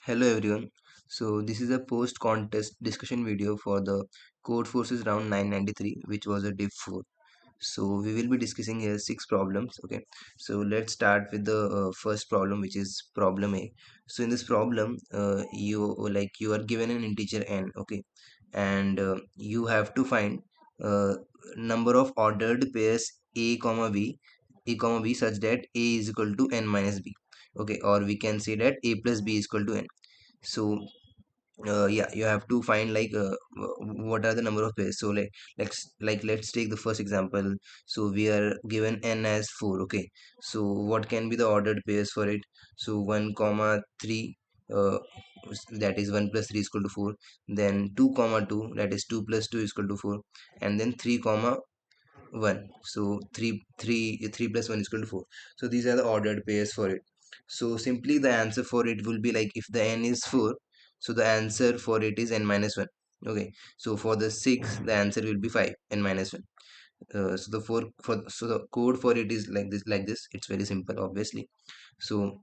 Hello everyone. So this is a post-contest discussion video for the Codeforces round 993, which was a div 4. So we will be discussing here six problems. Okay. So let's start with the first problem, which is problem A. So in this problem, you are given an integer n. Okay, and you have to find uh, number of ordered pairs a comma b such that a is equal to n minus b. Okay, or we can say that a plus b is equal to n. So yeah, you have to find what are the number of pairs. So let's take the first example. So we are given n as 4. Okay, so what can be the ordered pairs for it? So 1 comma 3, that is 1 plus 3 is equal to 4. Then 2 comma 2, that is 2 plus 2 is equal to 4. And then 3 comma 1, so 3 plus 1 is equal to 4. So these are the ordered pairs for it. So simply the answer for it will be like, if the n is 4, so the answer for it is n minus 1. Okay, so for the 6 the answer will be 5 n minus 1. So the 4 for so the code for it is like this. It's very simple, obviously. So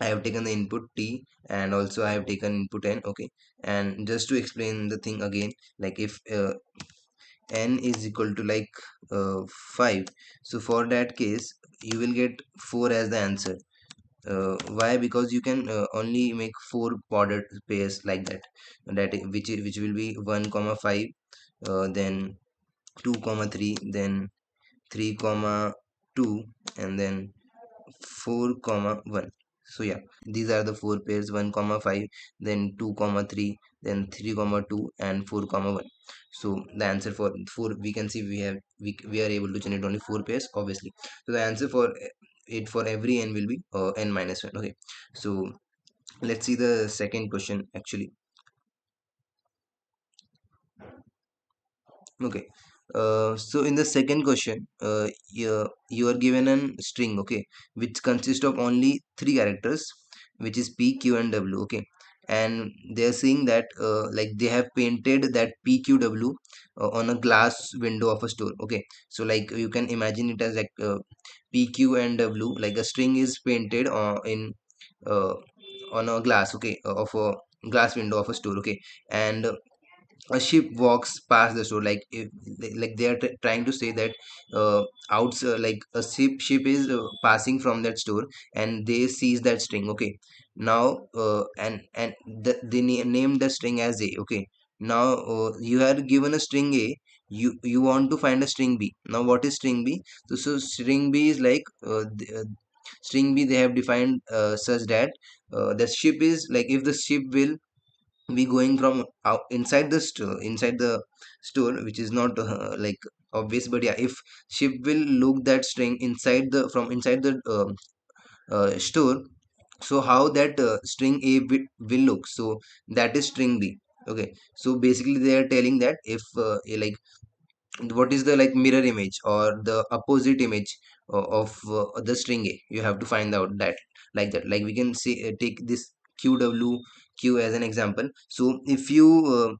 I have taken the input t, and also I have taken input n. Okay, and just to explain the thing again, like if n is equal to 5, so for that case you will get 4 as the answer. Why? Because you can only make 4 ordered pairs like that, which will be 1 comma 5, then 2 comma 3, then 3 comma 2, and then 4 comma 1. So yeah, these are the 4 pairs: 1 comma 5, then 2 comma 3, then 3 comma 2, and 4 comma 1. So the answer for 4, we can see we are able to generate only 4 pairs, obviously. So the answer for it for every n will be n minus 1. Okay, so let's see the second question actually. Okay, so in the second question, you are given a string, okay, which consists of only three characters, which is P, Q, and W. Okay, and they are saying that they have painted that P, Q, W on a glass window of a store. Okay, so like you can imagine it as P, Q, and W, like a string is painted uh, on a glass, okay, of a glass window of a store. Okay, and a ship walks past the store, like they are trying to say that like a ship is passing from that store, and they seize that string. Okay, now and named the string as a. Okay, now you are given a string a, you want to find a string b. Now what is string b? So string b is string b they have defined such that the ship is like, if the ship will be going from out inside the store, which is not obvious, but yeah, if ship will look that string inside the from inside the store, so how that string a will look, so that is string b. Okay, so basically they are telling that if what is the mirror image or the opposite image of the string a, you have to find out that, like that. Like we can say, take this qw as an example. So if you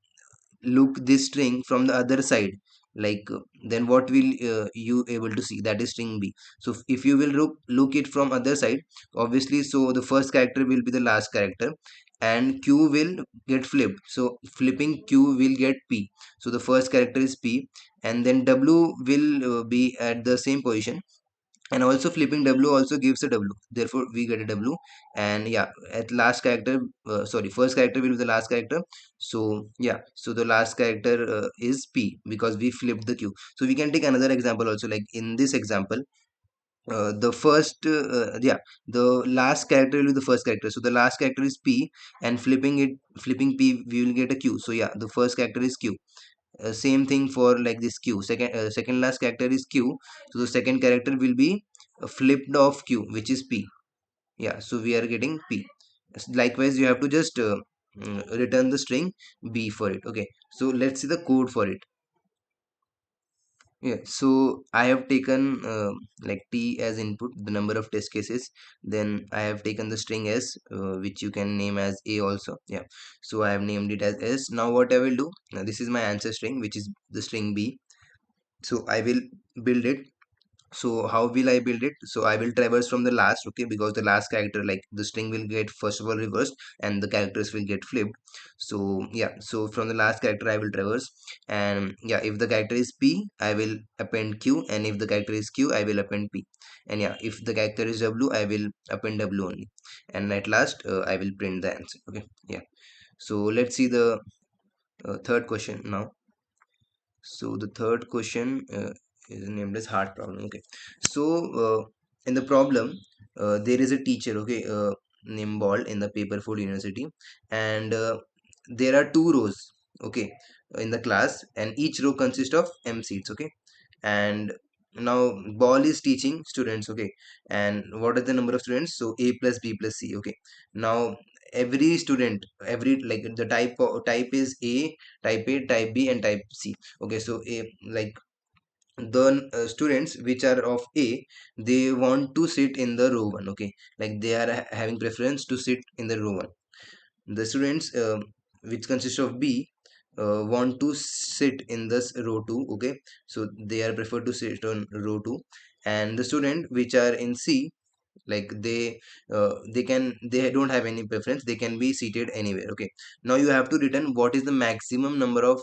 look this string from the other side, then what will you able to see? That is string b. So if you will look it from other side, obviously, so the first character will be the last character, and q will get flipped. So flipping q will get p. So the first character is p, and then w will be at the same position, and also flipping w also gives a w, therefore we get a w. And yeah, at last character, sorry, first character will be the last character. So yeah, so the last character is p, because we flipped the q. So we can take another example also. Like in this example, the first yeah, the last character will be the first character. So the last character is p, and flipping p, we will get a q. So yeah, the first character is q. Same thing for like this q, second last character is q. So the second character will be flipped of q, which is p. Yeah, so we are getting p. Likewise, you have to just return the string b for it. Okay, so let's see the code for it. Yeah, so I have taken t as input, the number of test cases. Then I have taken the string s, which you can name as a also. Yeah, so I have named it as s. Now what I will do, now this is my answer string, which is the string b. So I will build it. So how will I build it? So I will traverse from the last, okay, because the last character, like the string will get first of all reversed and the characters will get flipped. So yeah, so from the last character I will traverse. And yeah, if the character is P, I will append Q, and if the character is Q, I will append P. And yeah, if the character is W, I will append W only. And at last I will print the answer. Okay, yeah. So let's see the third question now. So the third question is named as heart problem. Okay. So in the problem, there is a teacher, okay, named Bald in the Paperfold University, and there are two rows, okay, in the class, and each row consists of M seats, okay. And now Ball is teaching students, okay, and what are the number of students? So A plus B plus C, okay. Now every student, every like the type is type A, type B, and type C. Okay, so like the students which are of A, they want to sit in the row one. Okay, like they are having preference to sit in the row one. The students which consist of B want to sit in this row two. Okay, so they are preferred to sit on row two, and the student which are in C, like they don't have any preference, they can be seated anywhere. Okay, now you have to return what is the maximum number of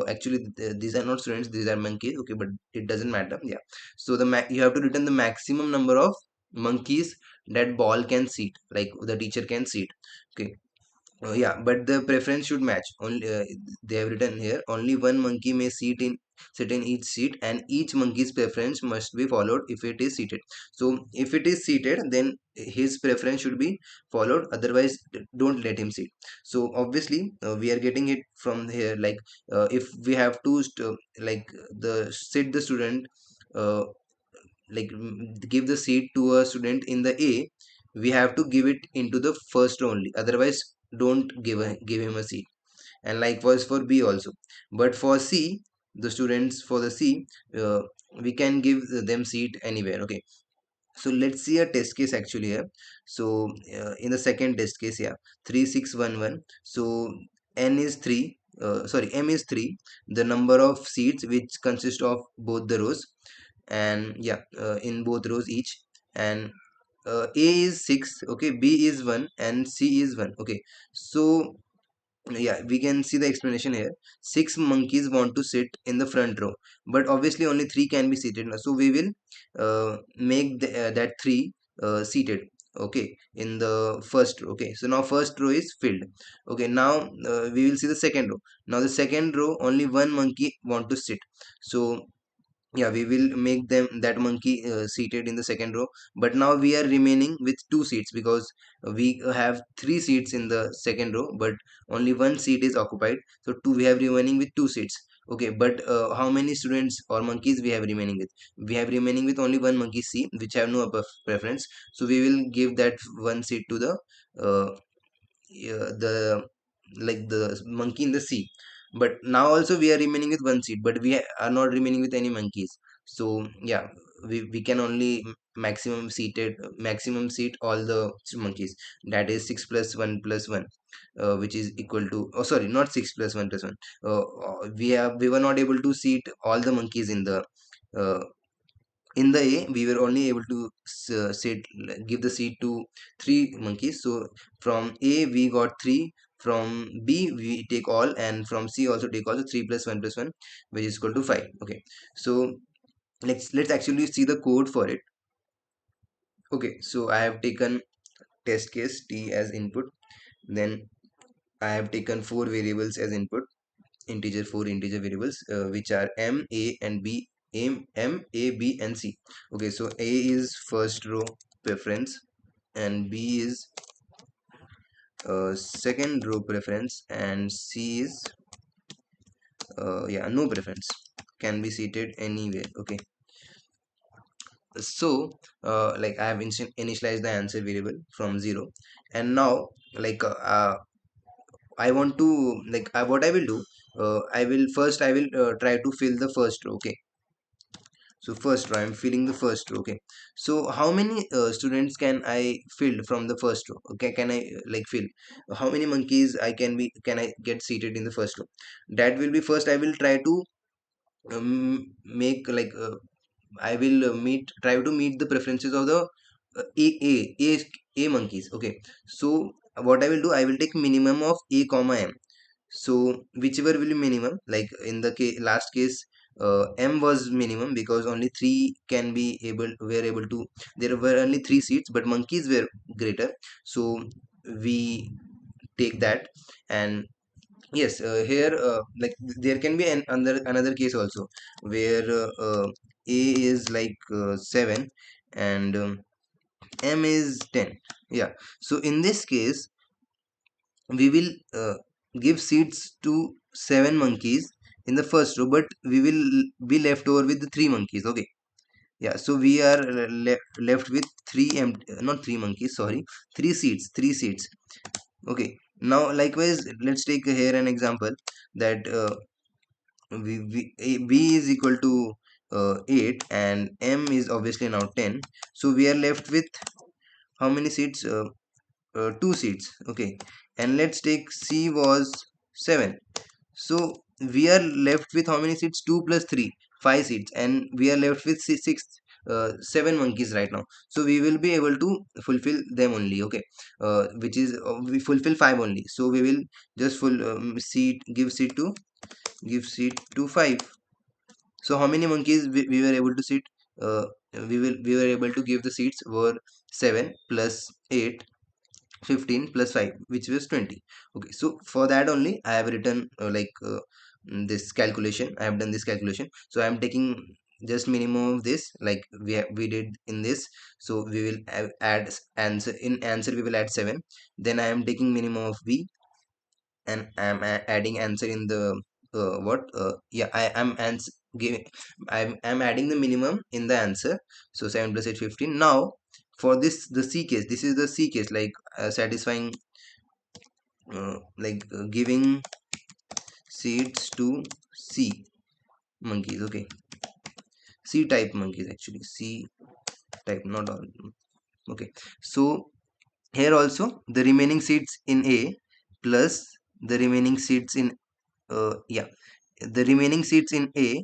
actually these are not students, these are monkeys, okay, but it doesn't matter. Yeah, so you have to return the maximum number of monkeys that Ball can seat, like the teacher can seat. Okay, yeah, but the preference should match. Only they have written here only one monkey may sit in each seat, and each monkey's preference must be followed if it is seated. So if it is seated, then his preference should be followed. Otherwise, don't let him sit. So obviously, we are getting it from here. Like if we have to like the sit the student. Like give the seat to a student in the A, we have to give it into the first row only. Otherwise, don't give him a seat. And likewise for B also. But for C, the students for the C, we can give them seat anywhere. Okay. So let's see a test case actually here. So in the second test case, yeah, 3611. So N is 3. Sorry, M is 3. The number of seats which consist of both the rows, and yeah, in both rows each. And A is 6, okay, B is 1, and C is 1. Okay, so yeah, we can see the explanation here. Six monkeys want to sit in the front row, but obviously only three can be seated. So we will make that three seated, okay, in the first row. Okay, so now first row is filled. Okay, now we will see the second row. Now the second row, only one monkey want to sit. So yeah, we will make them that monkey seated in the second row. But now we are remaining with two seats, because we have three seats in the second row, but only one seat is occupied. So two, we have remaining with two seats. Okay, but how many students or monkeys we have remaining with? We have remaining with only one monkey C, which have no preference. So we will give that one seat to the the like the monkey in the sea. But now also we are remaining with one seat, but we are not remaining with any monkeys. So yeah, we can only maximum seat all the monkeys. That is 6 plus 1 plus 1, which is equal to, oh sorry, not 6 plus 1 plus 1. We were not able to seat all the monkeys uh, in the A. We were only able to give the seat to three monkeys. So from A we got three, from B we take all, and from C also take all. So 3 plus 1 plus 1, which is equal to 5. Okay, so let's actually see the code for it. Okay, so I have taken test case T as input, then I have taken four variables as input, four integer variables, which are M, A, and B. M, A, B, and C. Okay, so A is first row preference, and B is second row preference, and C is yeah, no preference, can be seated anywhere. Okay, so like I have initialized the answer variable from 0, and now like I want to like what I will do, I will try to fill the first row. Okay, so first row, I'm filling the first row. Okay, so how many students can I fill from the first row? Okay, can I like fill how many monkeys can I get seated in the first row? That will be first I will try to make like I will try to meet the preferences of the a monkeys. Okay, so what I will do, I will take minimum of a comma m. So whichever will be minimum, like in the last case, m was minimum because only three can be able were able to, there were only three seats but monkeys were greater, so we take that. And yes, here like there can be another case also where a is like 7 and m is 10. Yeah, so in this case we will give seats to 7 monkeys in the first row, but we will be left over with the 3 monkeys. Okay, yeah, so we are left with not 3 monkeys, sorry, 3 seats, 3 seats. Okay, now likewise let's take here an example that b is equal to 8 and m is obviously now 10. So we are left with how many seats? 2 seats. Okay, and let's take c was 7. So we are left with how many seats? 2 plus 3, 5 seats, and we are left with 7 monkeys right now. So we will be able to fulfill them only. Okay, which is we fulfill 5 only. So we will just give seat to 5. So how many monkeys we were able to seat? Uh, we were able to give the seats were 7 plus 8, 15 plus 5, which was 20. Okay, so for that only I have written this calculation. I have done this calculation. So I am taking just minimum of this, like we did in this. So we will add answer, in answer we will add 7. Then I am taking minimum of b, and I am adding answer in the what yeah I am ans giving I'm adding the minimum in the answer. So 7 plus 8, 15. Now for this, the c case, this is the c case, like satisfying giving seeds to c monkeys. Okay, c type monkeys, actually c type, not all. Okay, so here also the remaining seats in a plus the remaining seats in yeah, the remaining seats in a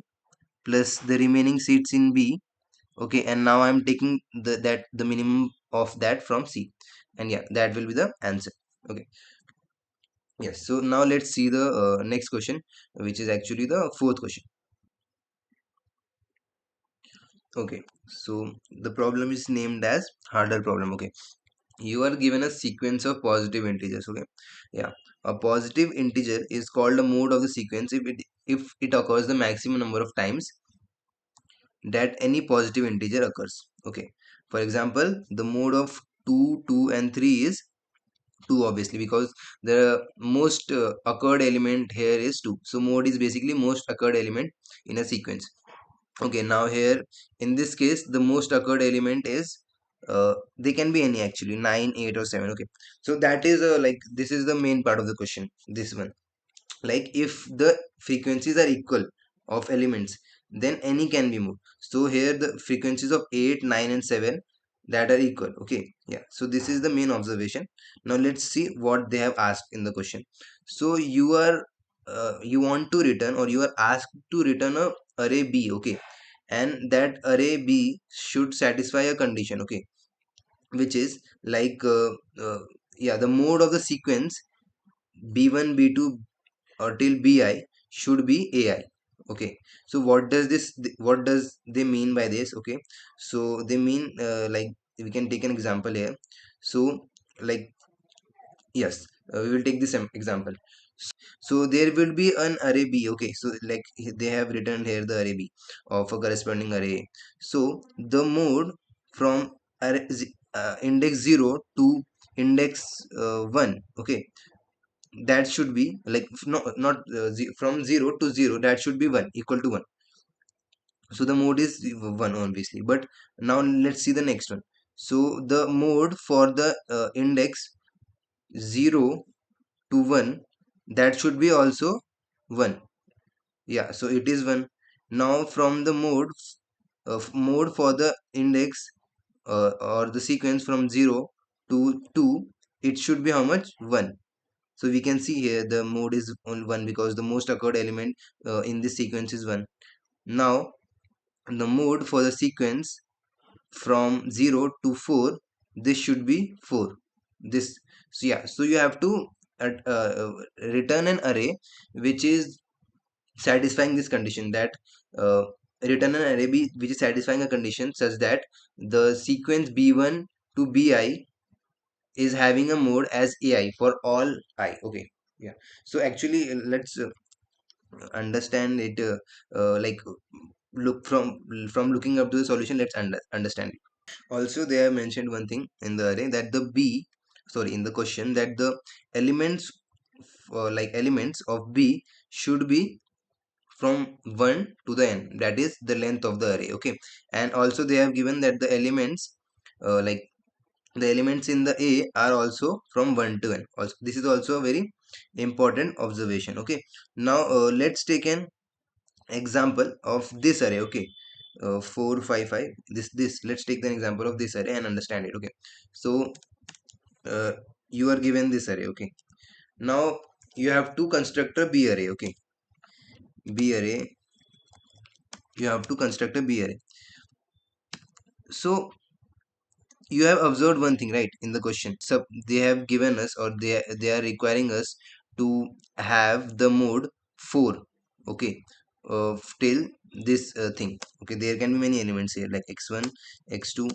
plus the remaining seats in b. Okay, and now I'm taking the minimum of that from c, and yeah, that will be the answer. Okay, yes, so now let's see the next question, which is actually the fourth question. Okay, so the problem is named as harder problem. Okay, you are given a sequence of positive integers. Okay, yeah, a positive integer is called a mode of the sequence if it occurs the maximum number of times that any positive integer occurs. Okay, for example, the mode of 2, 2 and 3 is 2, obviously, because the most occurred element here is 2. So mode is basically most occurred element in a sequence. Okay, now here in this case the most occurred element is they can be any, actually 9, 8 or 7. Okay, so that is like this is the main part of the question, this one. Like if the frequencies are equal of elements, then any can be moved. So here the frequencies of 8, 9 and 7, that are equal. Okay, yeah, so this is the main observation. Now let's see what they have asked in the question. So you want to return, or you are asked to return a array b. Okay, and that array b should satisfy a condition. Okay, which is like yeah, the mode of the sequence b1, b2 or till bi should be ai. Okay, so what does they mean by this? Okay, so they mean like we can take an example here. So like yes, we will take this example. So there will be an array b. Okay, so like they have written here the array b of a corresponding array. So the mode from index 0 to index 1. Okay, that should be like not from 0 to 0, that should be 1, equal to 1. So the mode is 1, obviously. But now let's see the next one. So the mode for the index 0 to 1, that should be also 1. Yeah, so it is 1. Now from the mode for the index or the sequence from 0 to 2, it should be how much? 1. So we can see here the mode is on 1 because the most occurred element in this sequence is 1. Now the mode for the sequence from 0 to 4, this should be 4. This, so yeah, so you have to return an array which is satisfying this condition, that uh, return an array which is satisfying a condition such that the sequence b1 to bi is having a mode as ai for all I. Okay, yeah. So actually, let's understand it, like look from looking up to the solution, let's understand it. Also, they have mentioned one thing in the array, that the b, sorry, in the question, that the elements, like elements of b should be from 1 to the n, that is the length of the array. Okay, and also they have given that the elements, like the elements in the a are also from 1 to n. Also, this is also a very important observation. Okay, now let's take an example of this array. Okay, 4 5 5, this let's take the example of this array and understand it. Okay, so uh, you are given this array. Okay, now you have to construct a b array. Okay, b array, you have to construct a b array. So you have observed one thing, right? In the question, so they have given us, or they are requiring us to have the mode 4. Okay, till this thing. Okay, there can be many elements here, like x1, x2,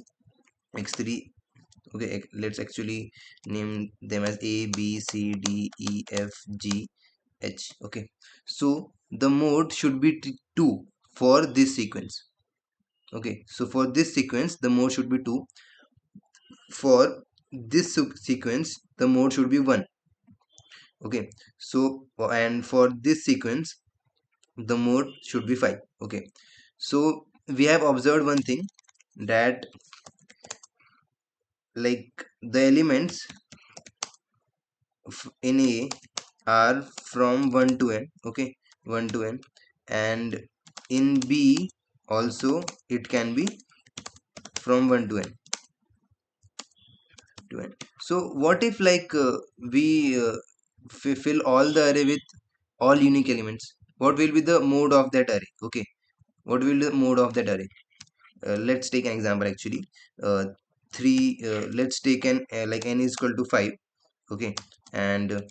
x3. Okay, let's actually name them as a b c d e f g h. Okay, so the mode should be 2 for this sequence. Okay, so for this sequence the mode should be 2. For this sequence the mode should be 1. Okay, so and for this sequence the mode should be 5. Okay, so we have observed one thing, that like the elements in a are from 1 to n. Okay, 1 to n, and in b also it can be from 1 to n. So what if, like, we fill all the array with all unique elements? What will be the mode of that array? Okay, what will the mode of that array? Let's take an example actually. 3, let's take an like n is equal to 5. Okay, and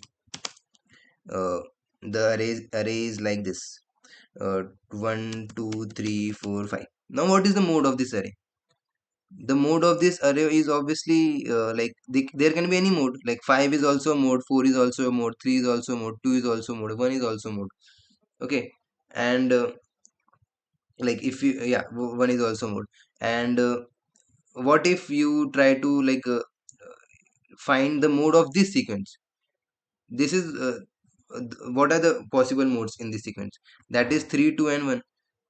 the array is like this, 1 2 3 4 5. Now what is the mode of this array? The mode of this array is obviously, like there can be any mode, like 5 is also a mode, 4 is also a mode, 3 is also a mode, 2 is also a mode, 1 is also a mode. Okay, and like if you, yeah, 1 is also mode. And what if you try to, like, find the mode of this sequence? This is what are the possible modes in this sequence? That is 3 2 and 1.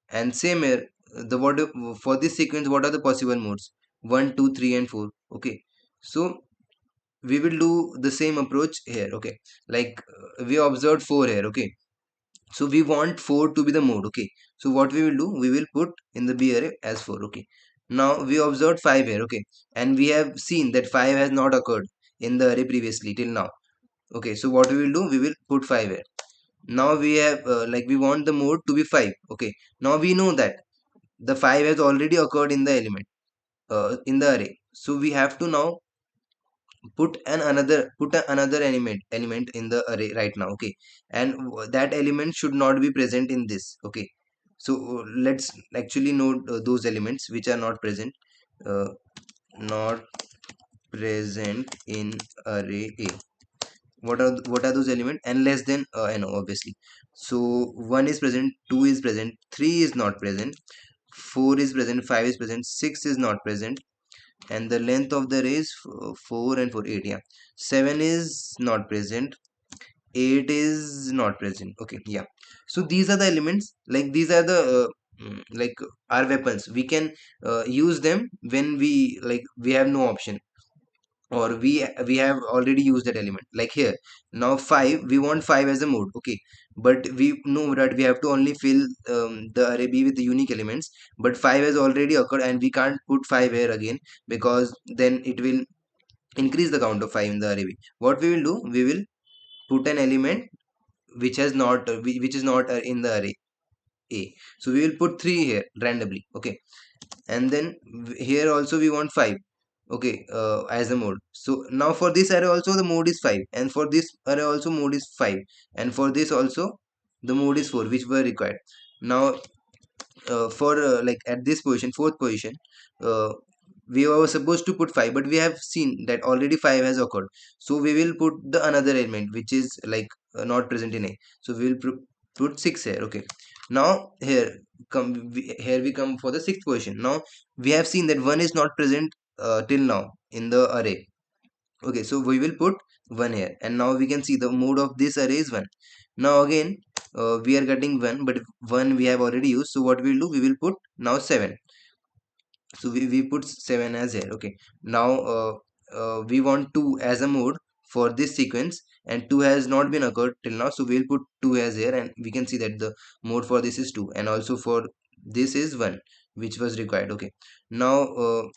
And same here, the what for this sequence, what are the possible modes? 1 2 3 and 4. Okay, so we will do the same approach here. Okay, like we observed 4 here. Okay, so we want 4 to be the mode. Okay, so what we will do, we will put in the b array as 4. Okay, now we observed 5 here. Okay, and we have seen that 5 has not occurred in the array previously till now. Okay, so what we will do, we will put 5 here. Now we have, like, we want the mode to be 5. Okay, now we know that the 5 has already occurred in the element, in the array. So we have to now put another element in the array right now. Okay, and that element should not be present in this. Okay, so let's actually note those elements which are not present, uh, not present in array a. What are those elements? And less than n, obviously. So 1 is present, 2 is present, 3 is not present, 4 is present, 5 is present, 6 is not present, and the length of the array is 4 and 4 8. Yeah, 7 is not present, 8 is not present. Okay, yeah. So these are the elements, like these are the like our weapons. We can use them when we have no option, or we have already used that element. Like here, now 5, we want 5 as a mode. Okay, but we know that we have to only fill the array b with the unique elements, but 5 has already occurred and we can't put 5 here again, because then it will increase the count of 5 in the array b. What we will do, we will put an element which has not which is not in the array. A. So we will put 3 here randomly. Okay, and then here also we want 5. Okay, as a mode. So now for this array also the mode is 5, and for this array also mode is 5, and for this also the mode is 4, which were required. Now for like at this position, fourth position, uh, we were supposed to put 5, but we have seen that already 5 has occurred. So we will put the another element which is like not present in A. So we will put 6 here. Okay, now here here we come for the sixth position. Now we have seen that 1 is not present till now in the array. Okay, so we will put 1 here, and now we can see the mode of this array is 1. Now again, we are getting 1, but 1 we have already used. So what we'll do, we will put now 7. So we put 7 as here. Okay, now we want 2 as a mode for this sequence, and 2 has not been occurred till now. So we'll put 2 as here, and we can see that the mode for this is 2, and also for this is 1, which was required. Okay, now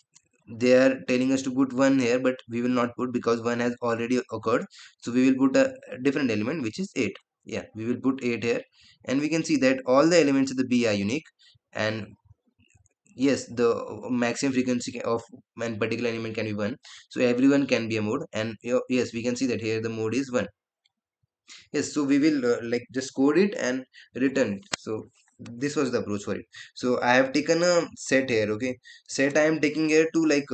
they are telling us to put 1 here, but we will not put because 1 has already occurred. So we will put a different element, which is 8. Yeah, we will put 8 here, and we can see that all the elements of the B are unique. And yes, the maximum frequency of one particular element can be 1, so everyone can be a mode. And yes, we can see that here the mode is 1. Yes, so we will like just code it and return it. So this was the approach for it. So I have taken a set here. Okay, set I am taking here to like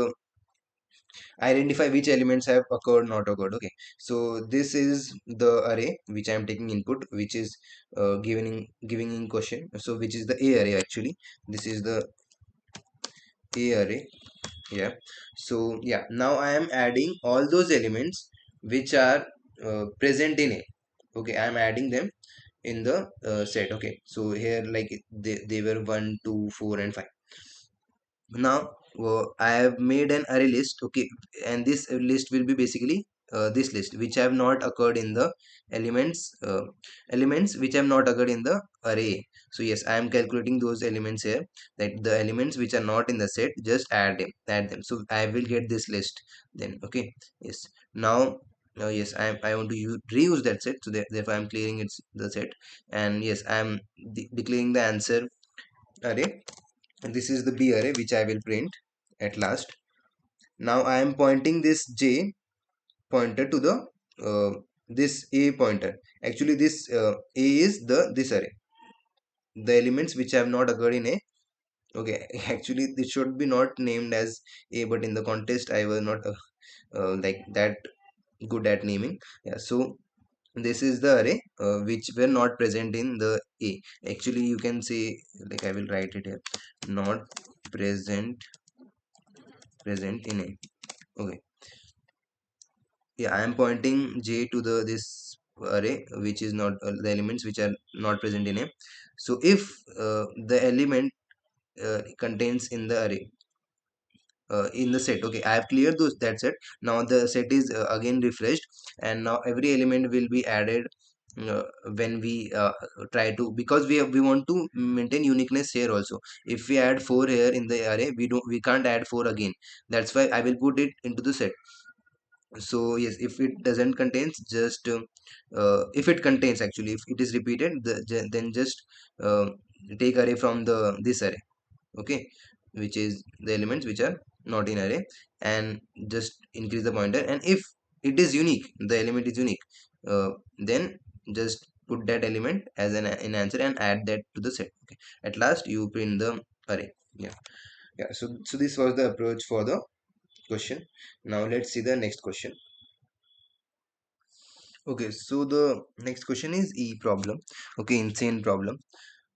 identify which elements have occurred, not occurred. Okay, so this is the array which I am taking input, which is giving in question, so which is the A array. Actually, this is the A array. Yeah, so yeah, now I am adding all those elements which are present in A. Okay, I am adding them in the set. Okay, so here like they were 1, 2, 4, and 5. Now I have made an array list. Okay, and this list will be basically this list which have not occurred in the elements which have not occurred in the array. So yes, I am calculating those elements here, that the elements which are not in the set, just add them, so I will get this list then. Okay, yes, now yes, I want to reuse that set, so therefore I am clearing the set. And yes, I am declaring the answer array, and this is the B array which I will print at last. Now I am pointing this J pointer to the this A pointer. Actually, this A is the this array, the elements which have not occurred in A. Okay, actually this should be not named as A, but in the contest I was not like that good at naming. Yeah, so this is the array which were not present in the A. Actually, you can say, like, I will write it here, not present in A. Okay, yeah, I am pointing J to the this array which is not the elements which are not present in A. So if the element contains in the array in the set. Okay, I have cleared those that set. Now the set is again refreshed, and now every element will be added uh, when we try to, because we want to maintain uniqueness here also. If we add 4 here in the array, we can't add 4 again. That's why I will put it into the set. So yes, if it doesn't contains, just if it contains, actually if it is repeated, then just uh, take array from the this array. Okay, which is the elements which are not in array, and just increase the pointer. And if it is unique, the element is unique, then just put that element as an answer and add that to the set. Okay, at last you print the array. Yeah, yeah, so this was the approach for the question. Now let's see the next question. Okay, so the next question is E problem. Okay, insane problem.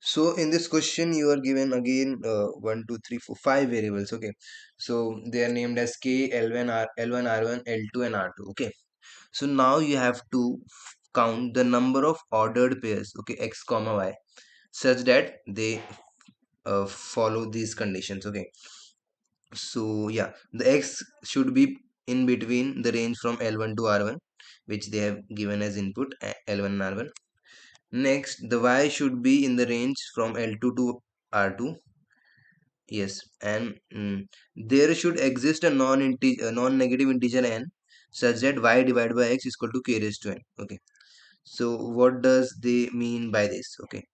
So in this question, you are given again 1, 2, 3, 4, 5 variables. Okay, so they are named as K, L1, L1, R1, L2, and R2. Okay, so now you have to count the number of ordered pairs. Okay, X comma Y, such that they follow these conditions. Okay, so yeah, the X should be in between the range from L1 to R1, which they have given as input, L1 and R1. Next, the Y should be in the range from L2 to R2. Yes, and there should exist a non-negative integer n, such that Y divided by X is equal to K raised to n. Okay, so what does they mean by this? Okay,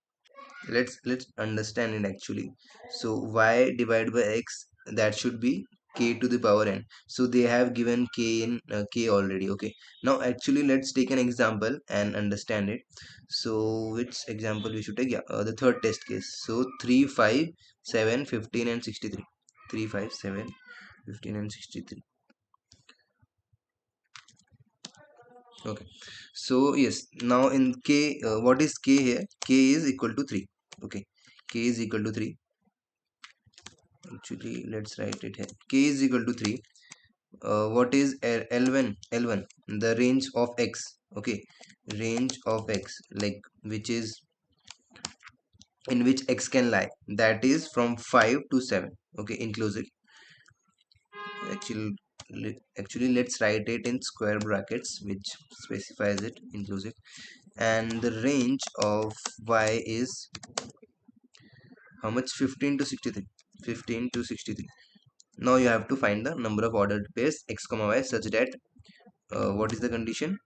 let's understand it actually. So y divided by x, that should be k to the power n. So they have given k in k already. Okay, now actually let's take an example and understand it. So which example we should take? Yeah, the third test case. So 3 5 7 15 and 63. 3 5 7 15 and 63. Okay, so yes, now in k, what is k here? K is equal to 3. Okay, k is equal to 3. Actually let's write it here. K is equal to 3. What is L1? L1, the range of x. Okay, range of x, like which is in which x can lie, that is from 5 to 7. Okay, inclusive. Actually, actually let's write it in square brackets, which specifies it inclusive. And the range of y is how much? 15 to 63. 15 to 63. Now you have to find the number of ordered pairs x comma y such that what is the condition?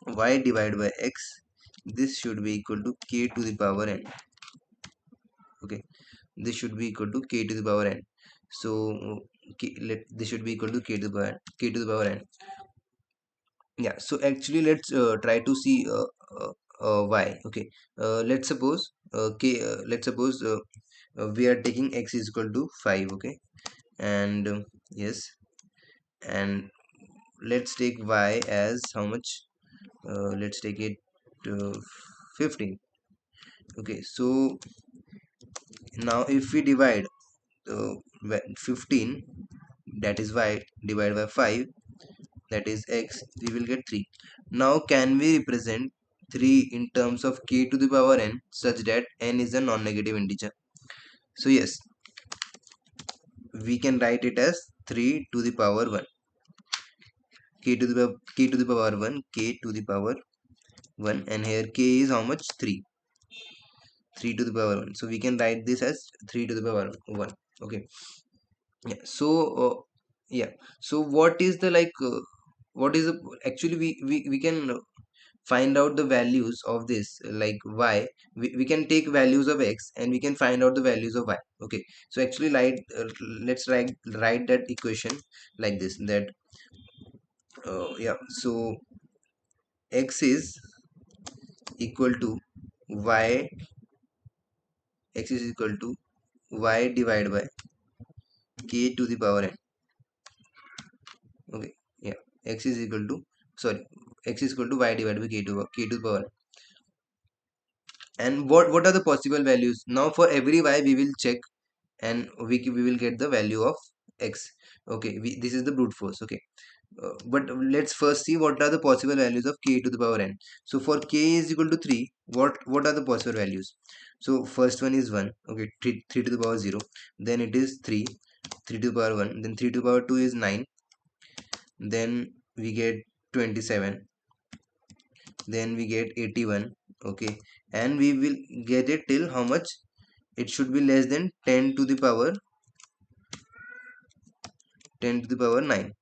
Y divided by x, this should be equal to k to the power n. Okay, this should be equal to k to the power n. So this should be equal to k to the power n, k to the power n. Yeah, so actually let's try to see y. Okay, let's suppose let's suppose we are taking x is equal to 5. Okay, and yes, and let's take y as how much? Let's take it uh, 15. Okay, so now if we divide 15, that is y, divided by 5, that is x, we will get 3. Now can we represent 3 in terms of k to the power n such that n is a non-negative integer? So yes, we can write it as 3 to the power 1. K to the power 1, k to the power 1, and here k is how much? 3. 3 to the power 1. So we can write this as 3 to the power 1. Okay, yeah. So yeah, so what is the what is the actually we can find out the values of this, like y. We can take values of x and we can find out the values of y. Okay, so actually let's write that equation like this, that yeah, so x is equal to y, x is equal to y divided by k to the power n. Okay, yeah, x is equal to, sorry, x is equal to y divided by k to the power. And what are the possible values? Now for every y we will check, and we will get the value of x. Okay, this is the brute force. Okay, but let's first see what are the possible values of k to the power n. So for k is equal to 3, what are the possible values? So first one is 1. Okay, 3 to the power 0, then it is 3, 3 to the power 1, then 3 to the power 2 is 9, then we get 27, then we get 81. Okay, and we will get it till how much? It should be less than 10 to the power 10 to the power 9.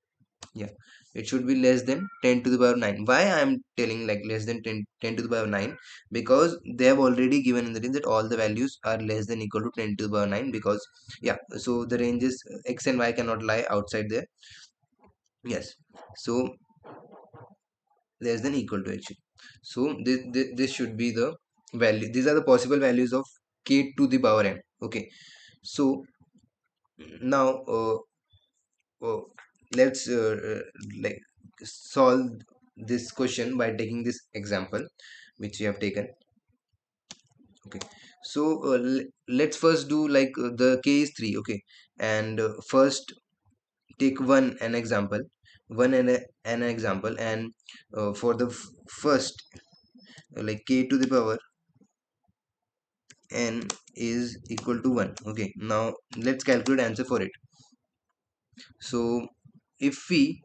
Yeah, it should be less than 10 to the power 9. Why I am telling like less than 10 to the power 9? Because they have already given in the range that all the values are less than equal to 10 to the power 9, because yeah, so the range is x and y cannot lie outside there. Yes, so less than equal to actually. So this should be the value. These are the possible values of k to the power n. Okay, so now uh, let's like solve this question by taking this example which we have taken. Okay, so let's first do like the k is 3. Okay, and first take an example, an example, and for the first like k to the power n is equal to 1. Okay, now let's calculate answer for it. So if we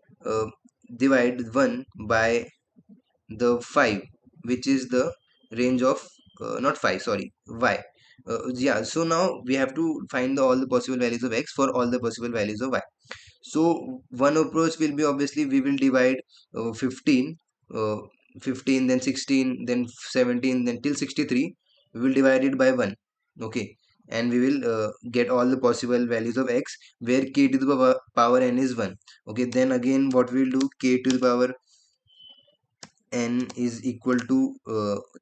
divide 1 by the 5, which is the range of not 5, sorry, y. Yeah, so now we have to find all the possible values of x for all the possible values of y. So one approach will be, obviously we will divide 15, uh, 15, then 16, then 17, then till 63 we will divide it by 1. Okay, and we will get all the possible values of x where k to the power n is 1. Okay, then again what we will do, k to the power n is equal to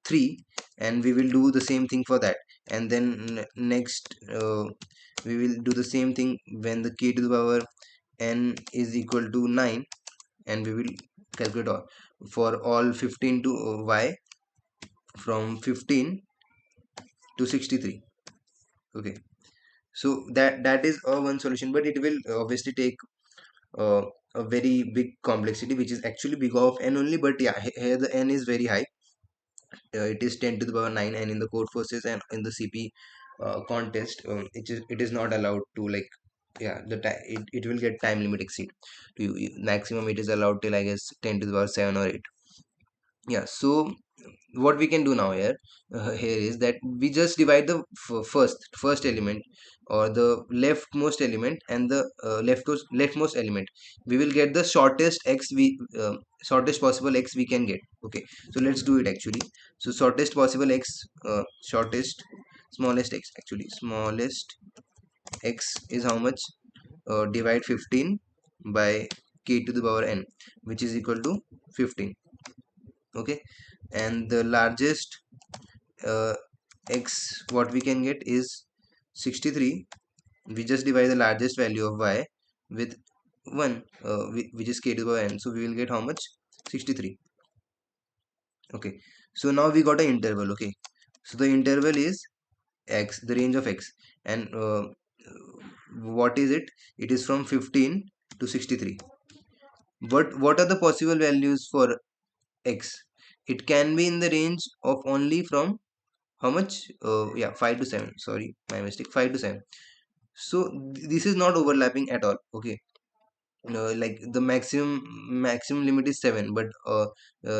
3, and we will do the same thing for that. And then next we will do the same thing when the k to the power n is equal to 9, and we will calculate all for all 15 to y from 15 to 63. Okay, so that is one solution, but it will obviously take uh, a very big complexity, which is actually big of n only, but yeah, here the n is very high. It is 10 to the power 9, and in the Codeforces and in the CP contest, it is not allowed to, like, yeah, it will get time limit exceed to maximum it is allowed till, I guess, 10 to the power 7 or 8. Yeah, so what we can do now here is that we just divide the first element, or the leftmost element, and the leftmost element. We will get the shortest possible x we can get. Okay, so let's do it actually. So shortest possible x, smallest x, actually smallest x is how much? Divide 15 by k to the power n, which is equal to 15. Okay, and the largest uh, x what we can get is 63. We just divide the largest value of y with 1, which is k to the power n, so we will get how much? 63. Okay, so now we got an interval. Okay, so the interval is x, the range of x, and what is it? It is from 15 to 63. But what are the possible values for x? It can be in the range of only from how much? Yeah, 5 to 7, sorry, my mistake, 5 to 7. So this is not overlapping at all. Okay, like the maximum limit is 7, but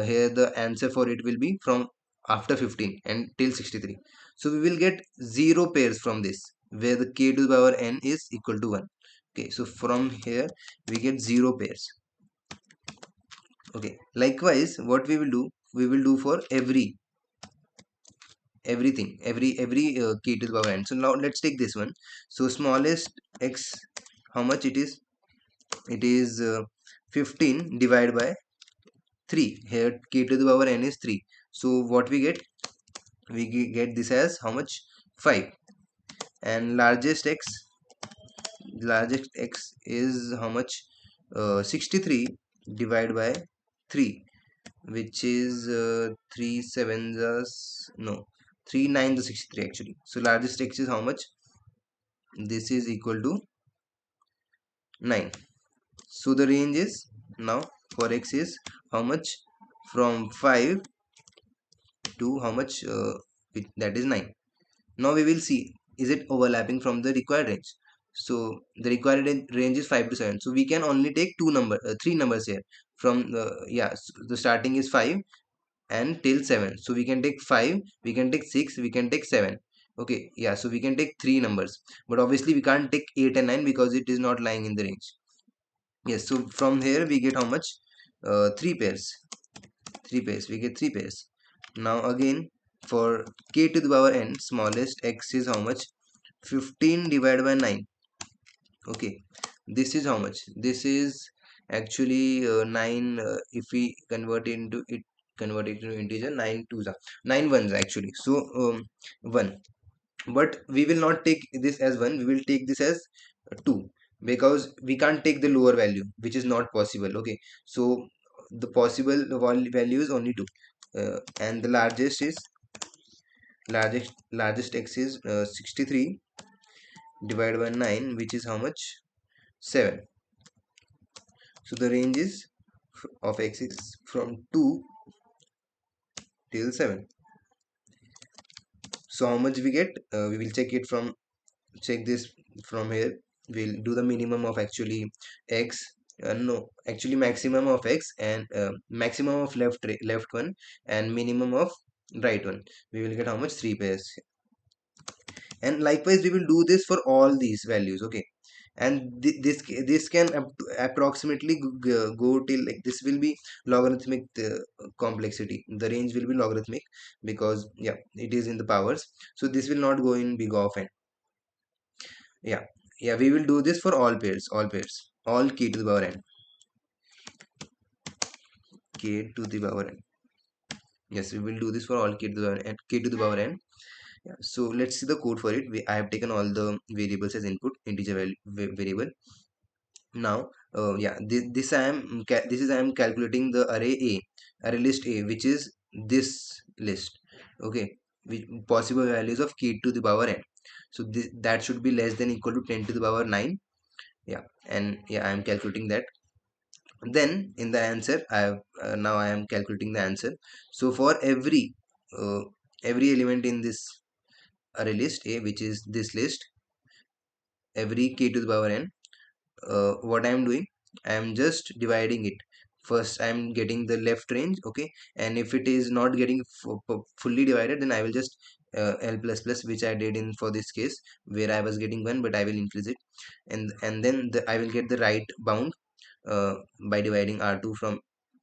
here the answer for it will be from after 15 and till 63. So we will get 0 pairs from this, where the k to the power n is equal to 1. Okay, so from here we get 0 pairs. Okay, likewise what we will do, we will do for every k to the power n. So now let's take this one. So smallest x, how much it is? It is 15 divided by 3. Here k to the power n is 3. So what we get? We get this as how much? 5. And largest x is how much? 63 divided by 3, which is 3 sevens no, 3 nines 63 actually. So largest x is how much? This is equal to 9. So the range is now for x is how much? From 5 to how much? That is 9. Now we will see, is it overlapping from the required range? So the required range is 5 to 7, so we can only take three numbers here. From the, yeah, so the starting is 5 and till 7, so we can take 5, we can take 6, we can take 7. Okay, yeah, so we can take three numbers, but obviously we can't take 8 and 9 because it is not lying in the range. Yes, so from here we get how much? Three pairs. We get three pairs. Now again, for k to the power n, smallest x is how much? 15 divided by 9. Okay, this is how much? This is actually 9, if we convert it into integer. 9 twos are 9 ones actually, so 1. But we will not take this as 1, we will take this as 2, because we can't take the lower value, which is not possible. Okay, so the possible value is only 2, and the largest x is 63 divided by 9, which is how much? 7. So the range is of x is from 2 till 7. So how much we get? We will check this from here. We'll do the minimum of actually x, no, actually maximum of x, and maximum of left one, and minimum of right one. We will get how much? 3 pairs. And likewise we will do this for all these values. Okay, and this can approximately go till, like, this will be logarithmic complexity. The range will be logarithmic because yeah, it is in the powers. So this will not go in big of n. Yeah, yeah, we will do this for all k to the power n, k to the power n. Yes, we will do this for all k to the power n, k to the power n. Yeah, so let's see the code for it. I have taken all the variables as input, integer variable. Now, yeah, this is I am calculating the array list A, which is this list. Okay, with possible values of k to the power n. So that should be less than equal to 10 to the power 9. Yeah, and yeah, I am calculating that. Then in the answer, I have now I am calculating the answer. So for uh, every element in this array list A, which is this list, every k to the power n, what I am doing, I am just dividing it. First I am getting the left range, okay, and if it is not getting fully divided, then I will just l plus plus, which I did in for this case where I was getting 1, but I will increase it, and then I will get the right bound by dividing r2 from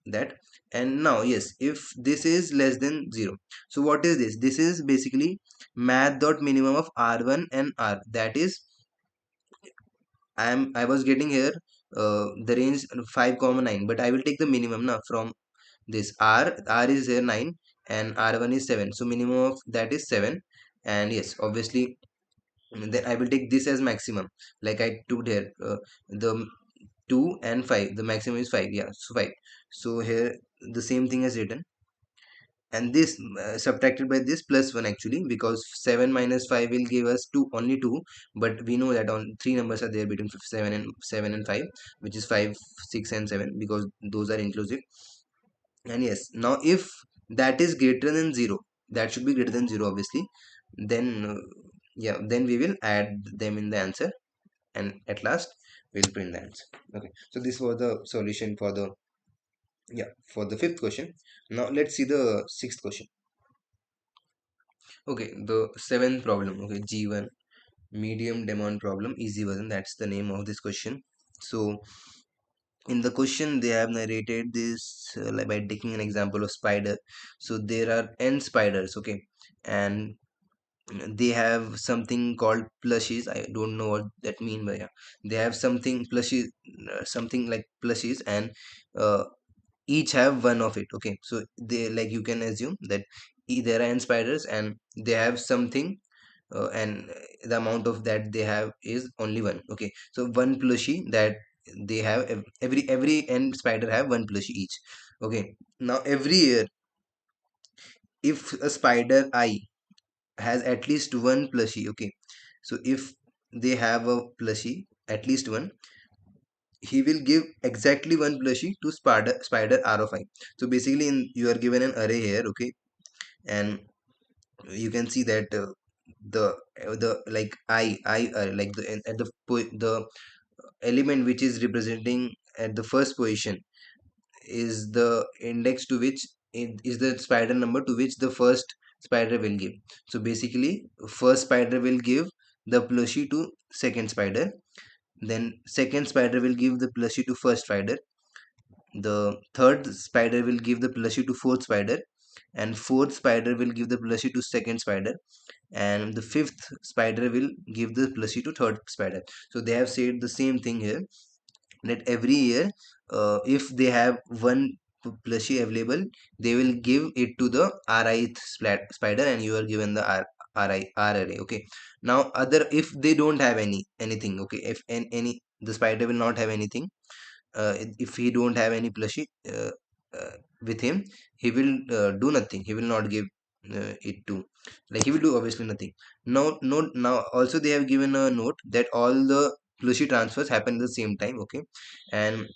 that. And now yes, if this is less than 0, so what is this? This is basically math dot minimum of r1 and r, that is I was getting here the range 5 comma 9, but I will take the minimum now from this r is here 9 and r1 is 7, so minimum of that is 7. And yes, obviously, then I will take this as maximum, like I took here the 2 and 5, the maximum is 5, yeah, so 5. So here the same thing is written, and this subtracted by this plus 1, actually, because 7 minus 5 will give us 2, only 2, but we know that on three numbers are there between 7 and 5, which is 5, 6 and 7, because those are inclusive. And yes, now if that is greater than 0, that should be greater than 0, obviously, then yeah, then we will add them in the answer, and at last we'll print the answer. Okay, so this was the solution for the, yeah, for the fifth question. Now let's see the sixth question. Okay, the seventh problem. Okay, G1, medium demand problem, easy version. That's the name of this question. So in the question, they have narrated this like by taking an example of spider. So there are n spiders. Okay, and they have something called plushies. I don't know what that mean, but yeah, they have something plushies, something like plushies, and uh, each have one of it. Okay, so they, like, you can assume that there are n spiders and they have something, and the amount of that they have is only one. Okay, so one plushie that they have, every n spider have one plushie each. Okay, now every year, if a spider I has at least one plushie, okay, so if they have a plushie at least one, he will give exactly one plushie to spider r of I. So basically, you are given an array here, okay, and you can see that the like I like the at the element which is representing at the first position is the index to which is the spider number to which the first spider will give. So basically, first spider will give the plushie to second spider, then second spider will give the plushie to first spider, the third spider will give the plushie to fourth spider, and fourth spider will give the plushie to second spider, and the fifth spider will give the plushie to third spider. So they have said the same thing here, that every year, if they have one plushie available, they will give it to the rith spider, and you are given the r array. Okay, now other, if they don't have anything, okay, if any the spider will not have anything, if he don't have any plushie uh, with him, he will do nothing, he will not give it to, like, he will do obviously nothing. Now also they have given a note that all the plushie transfers happen at the same time. Okay, and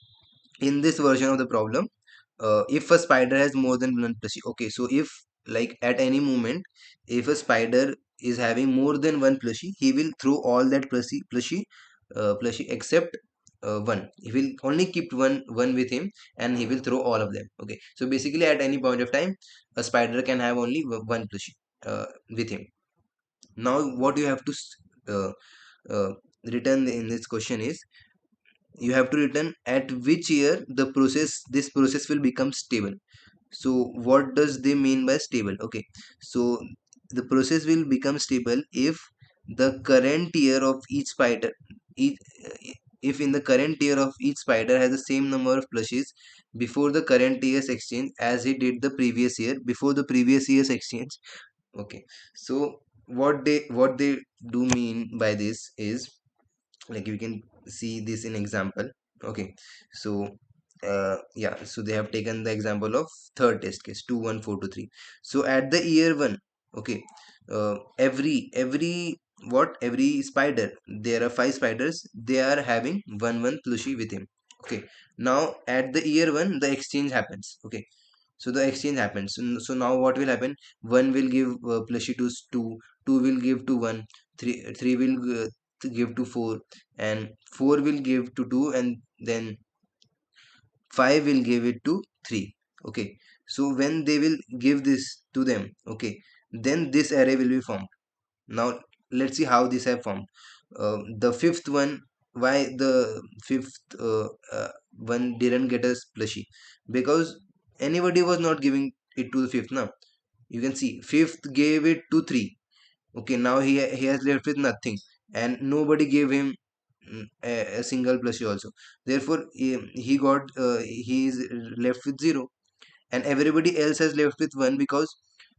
in this version of the problem, if a spider has more than one plushie, okay, so if, like, at any moment, if a spider is having more than one plushie, he will throw all that plushie except one. He will only keep one with him, and he will throw all of them. Okay, so basically, at any point of time, a spider can have only one plushie with him. Now what you have to uh, written in this question is, you have to return at which year this process will become stable. So what does they mean by stable? Okay, so the process will become stable if the current year of each spider each, if in the current year of each spider has the same number of plushies before the current year's exchange as he did the previous year before the previous year's exchange. Okay, so what they do mean by this is, like you can see this in example. Okay, so yeah, so they have taken the example of third test case 21423. So at the year one, okay, every spider, there are five spiders, they are having one plushie with him. Okay, now at the year one the exchange happens. Okay, so the exchange happens. So now what will happen? One will give plushie to two will give to one, three will give to four, and four will give to two, and then five will give it to three. Okay, so when they will give this to them, okay, then this array will be formed. Now let's see how this have formed. The fifth one, why the fifth one didn't get a plushie? Because anybody was not giving it to the fifth. Now you can see fifth gave it to three. Okay, now he has left with nothing, and nobody gave him a single plushie also. Therefore he got he is left with zero, and everybody else has left with one, because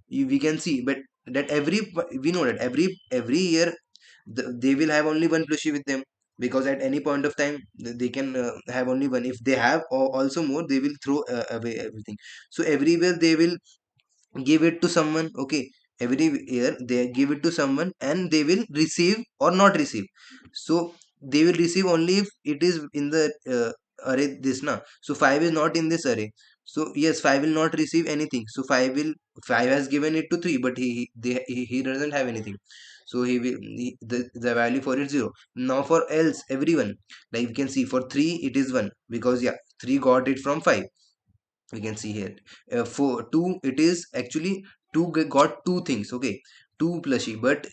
we can see, but that we know that every year they will have only one plushie with them, because at any point of time they can have only one. If they have also more, they will throw away everything. So everywhere they will give it to someone. Okay, every year they give it to someone, and they will receive or not receive. So they will receive only if it is in the array this now. So 5 is not in this array, so yes, 5 will not receive anything. So 5 has given it to 3, but he doesn't have anything. So the value for it is 0. Now for else everyone, like we can see, for 3 it is 1, because yeah, 3 got it from 5. We can see here for 2 it is actually 2 got two things. Okay, 2 plushie, but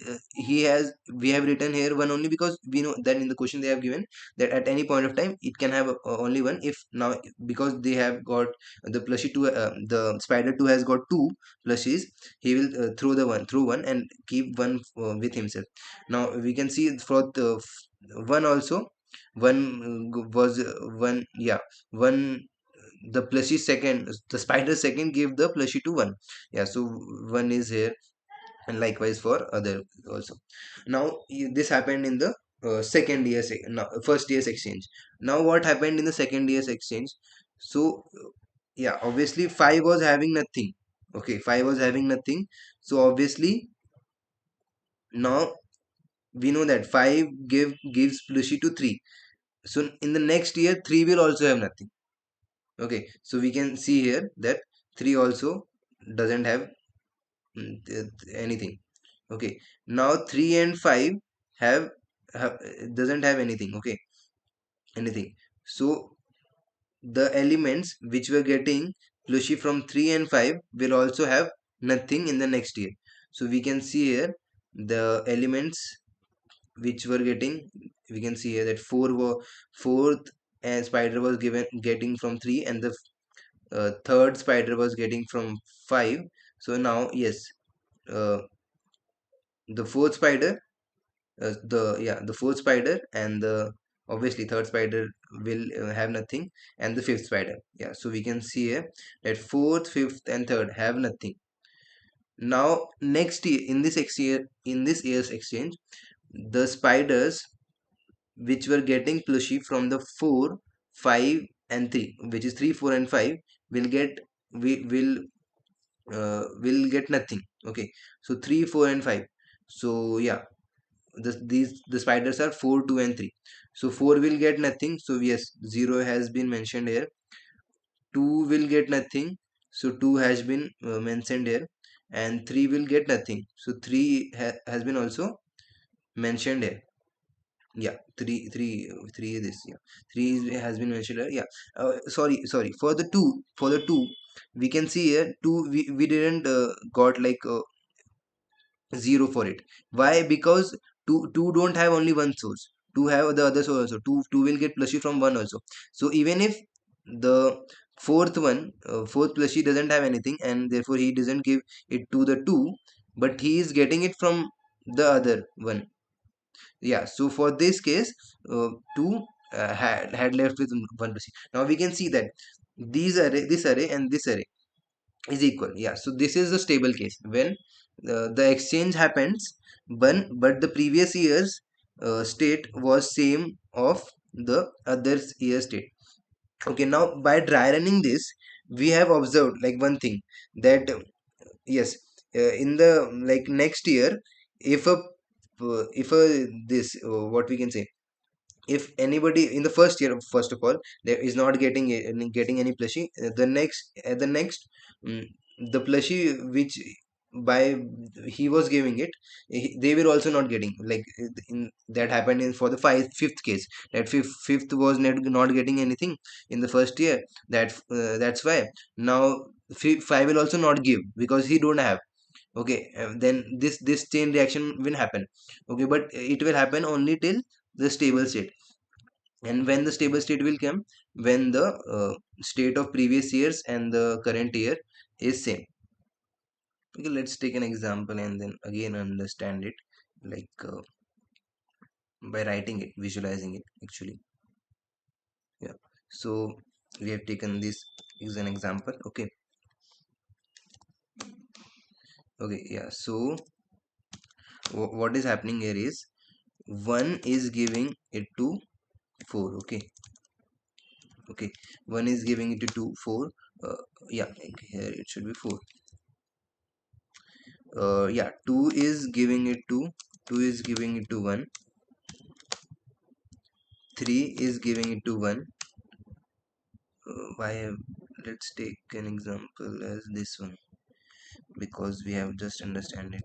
we have written here 1 only, because we know that in the question they have given that at any point of time it can have only 1. If now, because they have got the plushie 2, the spider 2 has got 2 plushies, he will throw one and keep one with himself. Now we can see for the one also, one was one, yeah, one, the plushie second, the spider second gave the plushie to one. Yeah, so one is here, and likewise for other also. Now this happened in the second year's now first year's exchange. Now what happened in the second year's exchange? So yeah, obviously 5 was having nothing. Okay, 5 was having nothing. So obviously now we know that 5 gives plushie to 3. So in the next year 3 will also have nothing. Okay, so we can see here that 3 also doesn't have anything. Okay, now 3 and 5 have, have doesn't have anything. Okay, anything. So the elements which were getting plushie from 3 and 5 will also have nothing in the next year. So we can see here the elements which were getting, we can see here that 4 were fourth, and spider was given getting from 3, and the third spider was getting from 5. So now yes, uh, the fourth spider, the fourth spider, and the obviously third spider will have nothing, and the fifth spider. Yeah, so we can see here that fourth, fifth, and third have nothing. Now next year, in this year's exchange, the spiders which were getting plushie from the 4, 5, and 3, which is 3, 4, and 5, will get, we will get nothing. Okay, so 3, 4, and 5. So yeah, the spiders are 4, 2, and 3. So 4 will get nothing, so yes, 0 has been mentioned here. 2 will get nothing, so 2 has been mentioned here, and 3 will get nothing, so 3 has been also mentioned here. Yeah, 3 this, yeah, 3 has been mentioned here. Yeah, sorry, for the 2, we can see here 2, we didn't got like 0 for it. Why? Because 2 don't have only one source. 2 have the others also, 2 will get plushie from 1 also. So even if the fourth plushie doesn't have anything, and therefore he doesn't give it to the 2, but he is getting it from the other one. Yeah, so for this case, 2 had left with 1 plushie. Now we can see that this array and this array is equal. Yeah, so this is the stable case when the exchange happens, but the previous year's state was same of the other year's state. Okay, now by dry running this, we have observed like one thing, that yes, in the like next year, if a this what we can say, if anybody in the first year, first of all, there is not getting any plushie, the next mm, the plushie which by he was giving it, they were also not getting, like that happened in for the fifth case, that fifth was not getting anything in the first year. That's why now five will also not give because he don't have. Okay, then this chain reaction will happen. Okay, but it will happen only till the stable state. And when the stable state will come, when the state of previous years and the current year is same. Okay, let's take an example and then again understand it, like by writing it, visualizing it actually. Yeah, so we have taken this as an example. Okay, okay, yeah, so what is happening here is 1 is giving it to 4. Okay, okay, 1 is giving it to 2 4. Yeah, here it should be 4. Yeah, 2 is giving it to 1, 3 is giving it to 1. Why let's take an example as this one, because we have just understand it.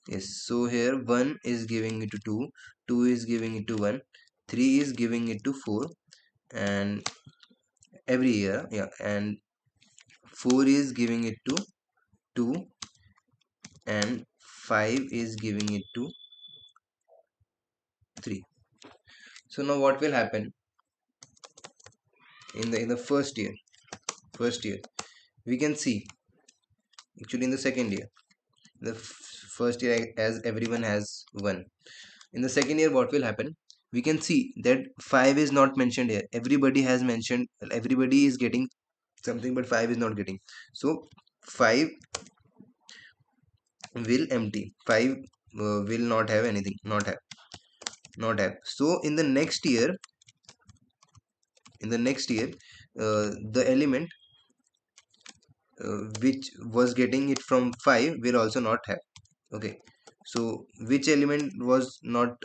Yes, so here 1 is giving it to 2, 2 is giving it to 1, 3 is giving it to 4, and every year, yeah, and 4 is giving it to 2, and 5 is giving it to 3. So now what will happen in the first year we can see, actually in the second year, the first year as everyone has 1. In the second year what will happen, we can see that 5 is not mentioned here. Everybody has mentioned, everybody is getting something, but 5 is not getting. So 5 will empty, 5 will not have anything, not have. So in the next year the element which was getting it from 5 will also not have. Okay, so which element was not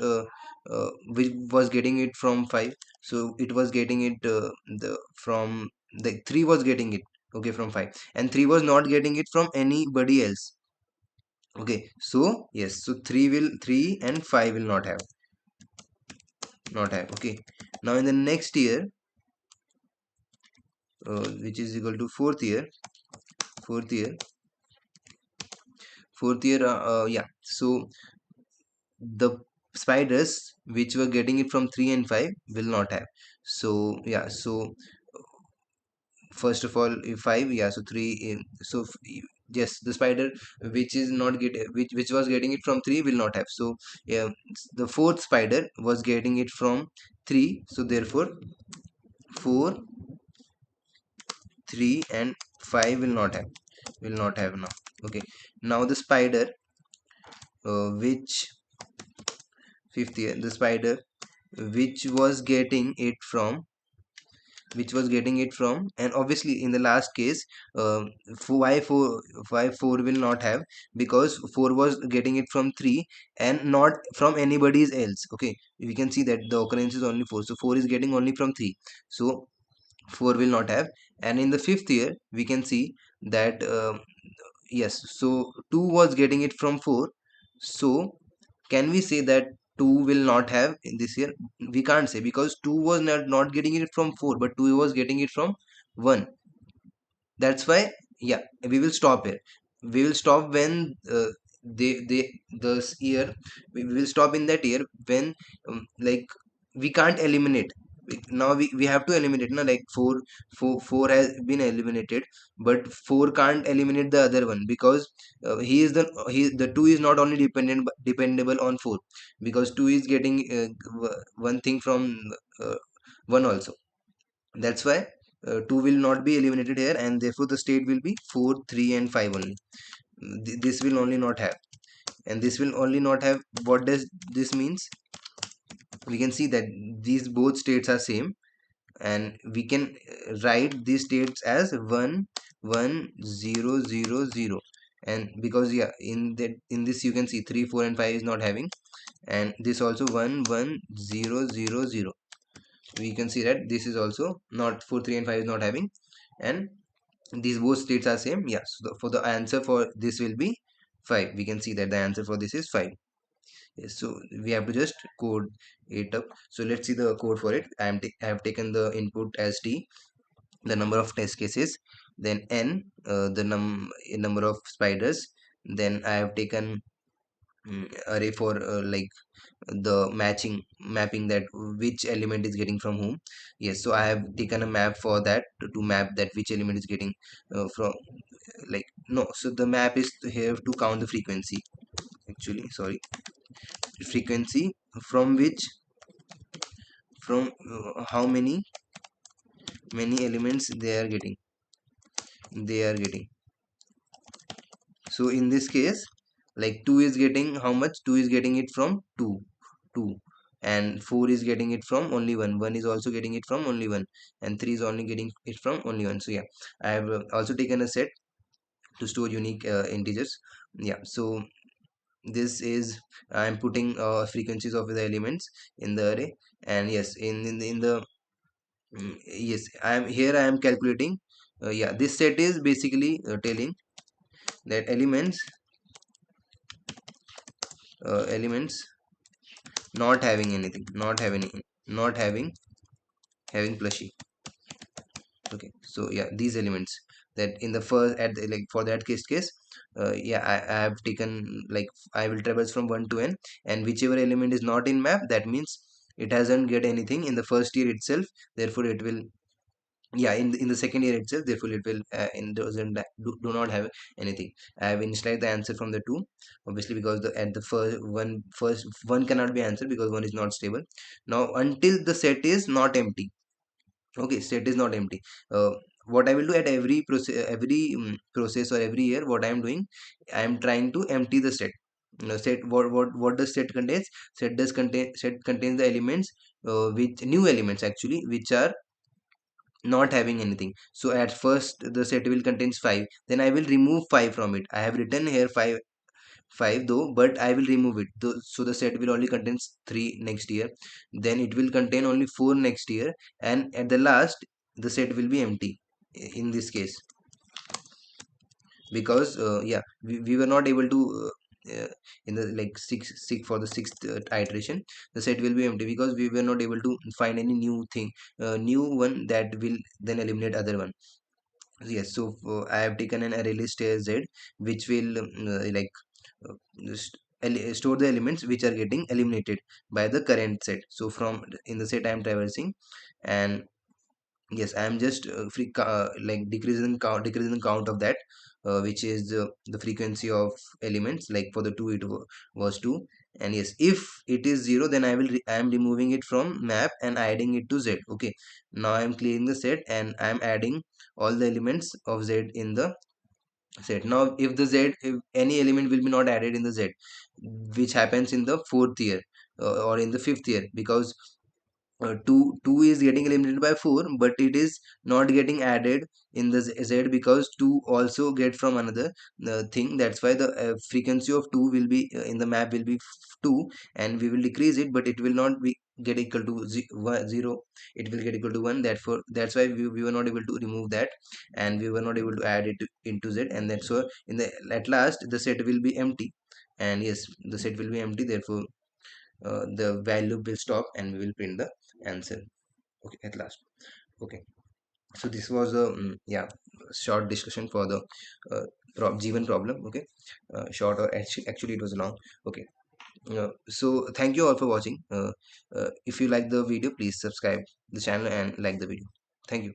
which was getting it from 5? So it was getting it the from the 3 was getting it, okay, from 5, and 3 was not getting it from anybody else. Okay, so yes, so 3 and 5 will not have. Okay, now in the next year, which is equal to fourth year yeah, so the spiders which were getting it from 3 and 5 will not have. So yeah, so first of all, if 5, yeah, so 3 so yes, the spider which is not get which was getting it from 3 will not have. So yeah, the fourth spider was getting it from 3, so therefore 4, 3 and 5 will not have now. Okay, now the spider which fifth year, the spider which was getting it from and obviously in the last case, why 4 will not have, because 4 was getting it from 3 and not from anybody's else. Okay, we can see that the occurrence is only 4, so 4 is getting only from 3, so 4 will not have. And in the fifth year we can see that yes, so 2 was getting it from 4. So can we say that 2 will not have in this year? We can't say, because 2 was not getting it from 4, but 2 was getting it from 1. That's why, yeah, we will stop here. We will stop when they this year, we will stop in that year when like we can't eliminate. Now we have to eliminate, no, like four has been eliminated, but four can't eliminate the other one, because he is the two is not only dependable on four, because two is getting one thing from uh, one also. That's why 2 will not be eliminated here, and therefore the state will be 4, 3, and 5 only. This will only not have, and this will only not have. What does this means? We can see that these both states are same, and we can write these states as 1, 1, 0, 0, 0. And because, yeah, in this you can see 3, 4, and 5 is not having, and this also 1, 1, 0, 0, 0. We can see that this is also not 4, 3, and 5 is not having, and these both states are same. Yeah, so for the answer for this will be 5. We can see that the answer for this is 5. Yes, so we have to just code it up. So let's see the code for it. I have taken the input as t, the number of test cases, then n, the number of spiders, then I have taken array for the mapping that which element is getting from whom. Yes, so I have taken a map for that to map that which element is getting from, like, no, so the map is here to count the frequency, actually, sorry, frequency from which, from how many elements they are getting. So in this case, like 2 is getting how much? 2 is getting it from 2, and 4 is getting it from only 1, 1 is also getting it from only 1, and 3 is only getting it from only 1. So yeah, I have also taken a set to store unique integers. Yeah, so this is, I'm putting frequencies of the elements in the array. And yes, in the yes, I am calculating. Yeah, this set is basically telling that elements not having anything, not having plushie. Okay, so yeah, these elements, that in the first, at the, like, for that case, yeah, I have taken, like, I will traverse from 1 to n, and whichever element is not in map, that means it hasn't get anything in the first year itself, therefore it will, yeah, in the second year itself, therefore it will doesn't do not have anything. I have initialized the answer from the 2, obviously, because the at the first one cannot be answered because one is not stable. Now until the set is not empty. Okay, set is not empty. uh, what I will do at every process or every year, what I am doing, I am trying to empty the set. Set, what does set contains? Set contains the elements, which new elements actually, which are not having anything. So at first the set will contains 5, then I will remove 5 from it. I have written here 5 though, but I will remove it. So the set will only contains 3 next year, then it will contain only 4 next year, and at the last the set will be empty in this case, because yeah, we were not able to in the, like, six for the sixth iteration, the set will be empty because we were not able to find any new thing, new one that will then eliminate other one. Yes, so I have taken an array list as z, which will store the elements which are getting eliminated by the current set. So from in the set I am traversing, and yes, I am just like decreasing the count of that, which is the frequency of elements. Like for the 2 it was 2, and yes, if it is 0, then I am removing it from map and adding it to z. Okay, now I am clearing the set and I am adding all the elements of z in the set. Now if any element will be not added in the z, which happens in the fourth year, or in the fifth year, because 2 is getting eliminated by 4, but it is not getting added in the z, because 2 also get from another thing. That's why the frequency of 2 will be in the map will be 2, and we will decrease it, but it will not be get equal to 0. It will get equal to 1. Therefore that's why we were not able to remove that, and we were not able to add it into z, and that's why in the at last the set will be empty. And yes, the set will be empty, therefore the value will stop and we will print the answer. Okay, at last. Okay, So this was a yeah, short discussion for the G1 problem. Okay, short, or actually it was long. Okay, so thank you all for watching. If you like the video, please subscribe the channel and like the video. Thank you.